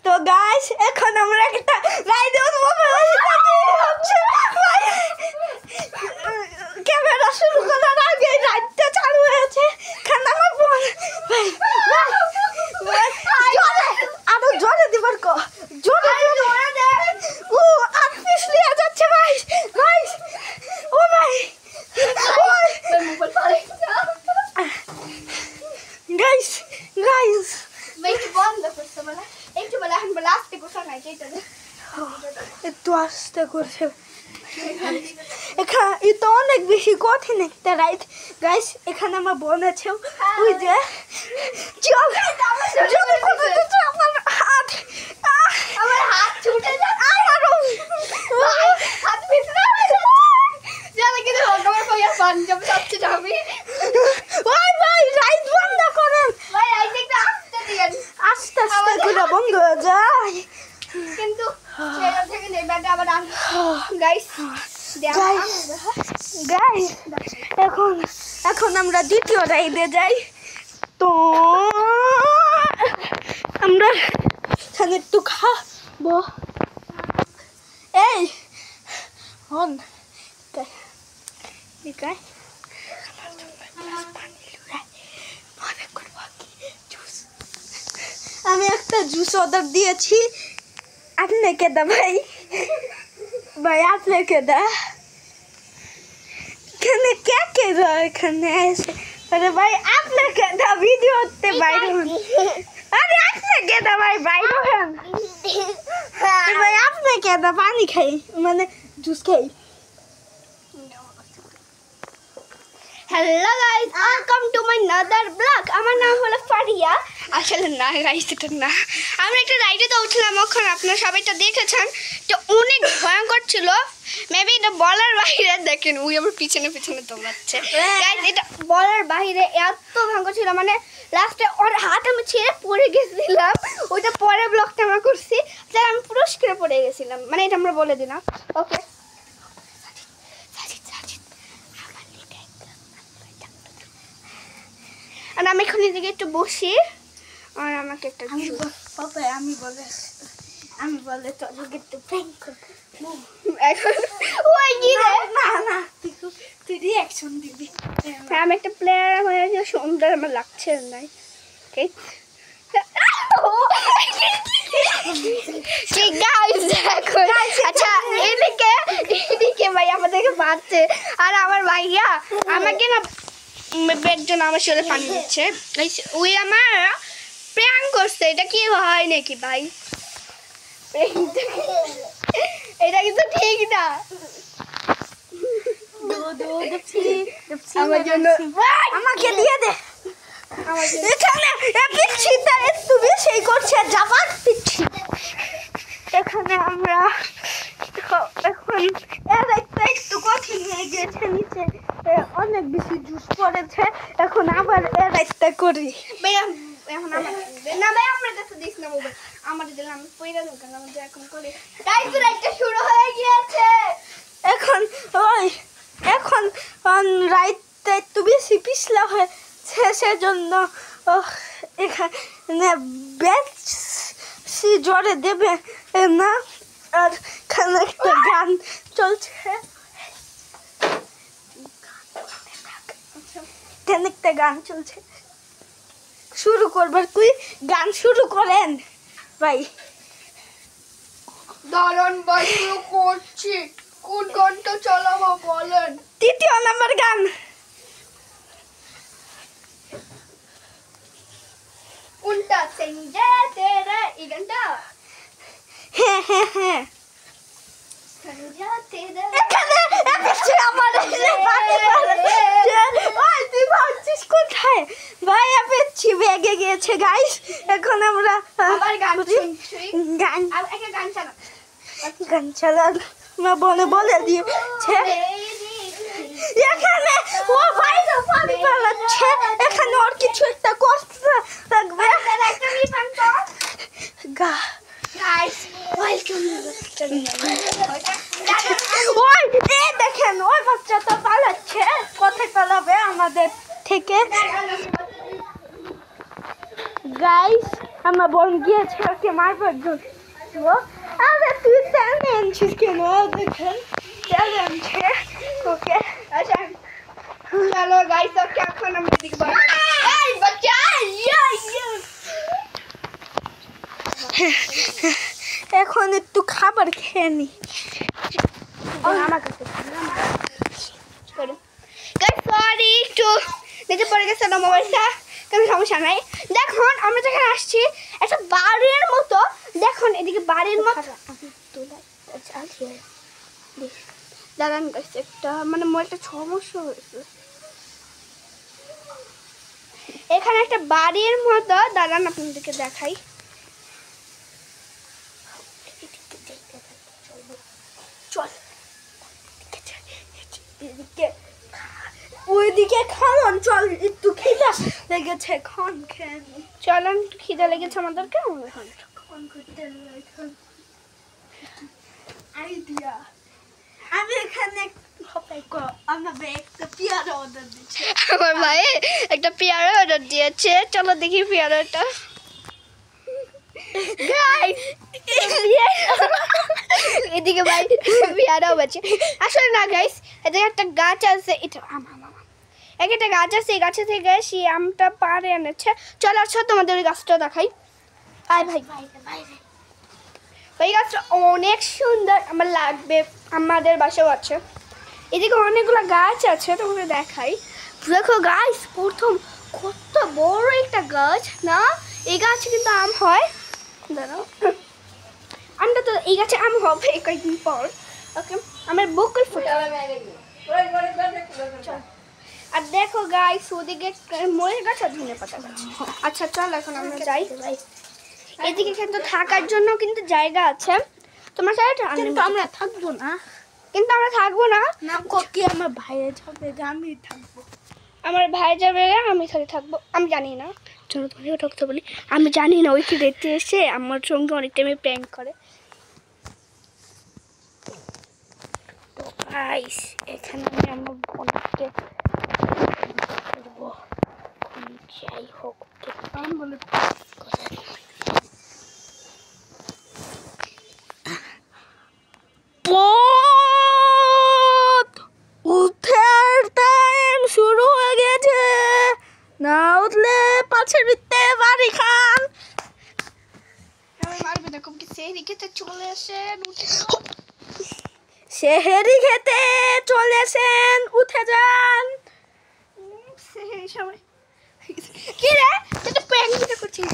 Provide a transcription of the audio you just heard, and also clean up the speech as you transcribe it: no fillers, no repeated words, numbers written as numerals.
তো গাইস এখন আমরা একটা রাইডে উঠবো। ক্যামেরা শুরু করার আগে রাইডটা চালু হয়েছে। খানা আমার বোন আরো জোরে দিবার কো জোরে দে। ও আর পিছলিয়ে যাচ্ছে ভাই ভাই ও ভাই গাইস গাইস একটু বন্ধ করছে বলে একটু বলে এখন বলে আস্তে কোথা নাই এটা একটু আস্তে করছে। এখানে এটা অনেক বেশি কঠিন একটা রাইড গাইস। এখানে আমার বোন আছে ওই যে চল আমার হাত ছুটে যাচ্ছে হাত ভিতরে যাবে কিন্তু আমার ভাইয়া পাঞ্জাব যাচ্ছে যাবে ওই ভাই রাইড বন্ধ করেন ভাই রাইড একটু আস্তে দিয়েন আস্তে আস্তে করে বন্ধ হয়ে যায় কিন্তু সেটা থেকে নেবাটা আবার গাইস গাইস এখন আমরা দ্বিতীয় রাইডে যাই। তো আমরা এখানে একটু খাবো। এই হন আমি একটা জুস অর্ডার দিয়েছি। আপনি কেদা ভাই ভাই আপনি কেদা এখানে কে কেদা এখানে এসে আরে ভাই আপনি কেদা ভিডিওতে বাইরে হন। আরে আপনি কেদা ভাই বাইরে হন ভাই আপনি কেদা পানি খাই মানে জুস খাই। Hello guys welcome to my another blog. আমার নাম হলো ফারিয়া। আসলে না গাইস এটা না, আমরা একটা রাইডে তো উঠলাম। এখন আপনারা সবাইটা দেখেছেন, তো অনেক ভয়ঙ্কর ছিল। মেবি এটা বলার বাইরে। দেখেন ওই আমার পিছনে পিছনে দৌড়াচ্ছে গাইস। এটা বলার বাইরে এত ভয়ঙ্কর ছিল, মানে লাস্টে ওর হাত আমি ছেড়ে পড়ে গেছিলাম। ওইটা পরে ব্লগটা আমরা করছি, যারা আমি পুরস্কারে পড়ে গেছিলাম, মানে এটা আমরা বলে দিলাম। ওকে আর আমি এখন এদিকে একটু বসি আর আমাকে একটা আমি বলে তোকে একটু প্র্যাঙ্ক করব। এখন ওই কি রে না তুই রিঅ্যাকশন দিবি। হ্যাঁ আমি একটা প্লেয়ার হয়ে যে সুন্দর আমার লাগছে নাই। ওকে গাইস দেখো আচ্ছা এদিকে ভাই আমাদেরকে মারছে আর আমার ভাইয়া আমাকে না বেডজন আমার শরীরে পানি দিচ্ছে। ওই আমার প্র্যাঙ্ক করছে। এটা কি হয় নাকি ভাই? এটা কিন্তু ঠিক না আমার জন্য। আমাকে দিয়ে দে এখানে পিচ্ছি তার একটু বেশি করছে জাপান পিচ্ছি। এখানে আমরা এখন একটু কঠিন হয়ে গেছে, নিচে অনেক বেশি জুস পড়েছে। এখন আবার রাইডটা করি। এখন না ভাই আমরা কাছে দিস না মোবাইল আমাদের দিলে আমি পয়লা দোকান আমাদের এখন করে গাইস রাইডটা শুরু হয়ে গিয়েছে। এখন রাইডটা একটু বেশি পিছলা হয়েছে, সেজন্য এখানে বেশি জোরে দেবে না। আর এখানে একটা গান চলছে, একটা গান চলছে। শুরু করবার তুই গান শুরু করেন ভাই। দারুণ ভাই শুরু করছি। কোন গানটা চালাবো বলেন? তৃতীয় নাম্বার গান। কোনটা? সঞ্জে তেরা এই গানটা? হ্যাঁ সঞ্জে তেরা এখানে আমার তুই ভাবছিস কোথায় ভাই? আপেছি বেগে গিয়েছে গাইস। এখন আমরা আবার গান শুনছি। গান একটা গান চালা মা বলে দিয়েছে। এখানে ও বাইরে পানি পালাচ্ছে, এখানে ওর কিছু একটা করতে থাকবে। গাইস ওয়েলকাম ওই দেখেন ওই বাচ্চাটা পালাচ্ছে। কোথায় পালাবে আমাদের থেকে? গাইস আমার বোন গিয়েছে ওকে মারবার জন্য। আরে তুই তেল আনছিস কেন? দেখেন তেল আনছে ওকে। আচ্ছা চলো গাইস ওকে এখন আমরা এদিকে বাড়ি এই বাচ্চা ইয়া ইয়া এখন একটু খাবার খেয়ে নি। আমার কাছে গাইস সরি একটু নিচে পড়ে গেছে না মোবাইলটা, কোনো সমস্যা নাই। দেখুন আমরা যেখানে আসছি একটা বাড়ির মতো, দেখুন এদিকে বাড়ির মতো দাঁড়ান গাইস একটা মানে মোবাইলটা সমস্যা হয়েছে। এখানে একটা বাড়ির মতো, দাঁড়ান আপনাদেরকে দেখাই। চল এদিকে ওইদিকে খাওয়ান, চল একটু খিদা লেগেছে খন খেয়ে নি। চলেন খিদে লেগেছে আমাদেরকে খন করতে এখন আইডিয়া। আমি এখানে আমাদের একটা পেয়ারা অর্ডার দিচ্ছি। আমার ভাই একটা পেয়ারা অর্ডার দিয়েছে, চলো দেখি পেয়ারাটা। গাইস এদিকে ভাই পেয়ারাও আছে। আসলে না গাইস এদিকে একটা গাছ আছে, এটা একটা গাছ আছে, এই গাছে থেকে সেই আমটা পাড়ে এনেছে। চলো আচ্ছা তোমাদের ওই গাছটা দেখাই। আয় ভাই ওই গাছটা অনেক সুন্দর, আমার লাগবে, আমাদের বাসাও আছে। এদিকে অনেকগুলো গাছ আছে, তোমাদের দেখাই। দেখো গাইস প্রথম কত বড় একটা গাছ না, এই গাছে কিন্তু আম হয়। দাঁড়াও আমটা তো এই গাছে আম হবে কয়েকদিন পর। ওকে আমার বকুল ফুটে। আর দেখো গাইস ওদিকে মরিচ গাছ আর ধনে পাতা গাছ। আচ্ছা চল এখন আমরা যাই। এদিকে কিন্তু থাকার জন্য কিন্তু জায়গা আছে, তোমার সাথে কিন্তু আমরা থাকবো না। কিন্তু আমরা থাকবো না, না কি আমার ভাইয়ের যাবে যে আমি থাকবো? আমার ভাই যাবে, আমি খালি থাকবো। আমি জানি না, চলো তোমাকে ওটা কথা বলি। আমি জানি না ওই কি দেখতে এসে আমার সঙ্গে অনেক টাইমে প্র্যাঙ্ক করে। তো গাইস এখানে আমি আমার বোনকে যাই হোক আমি বলে উঠার টাইম শুরু হয়ে গেছে, না উঠলে পাছে বিতে বাড়ি খান। মারবে দেখো কি সেই দিকে চলে আসে। সেহেরি খেতে চলেছেন, উঠে যান। কি রে প্র্যাঙ্ক করছিস?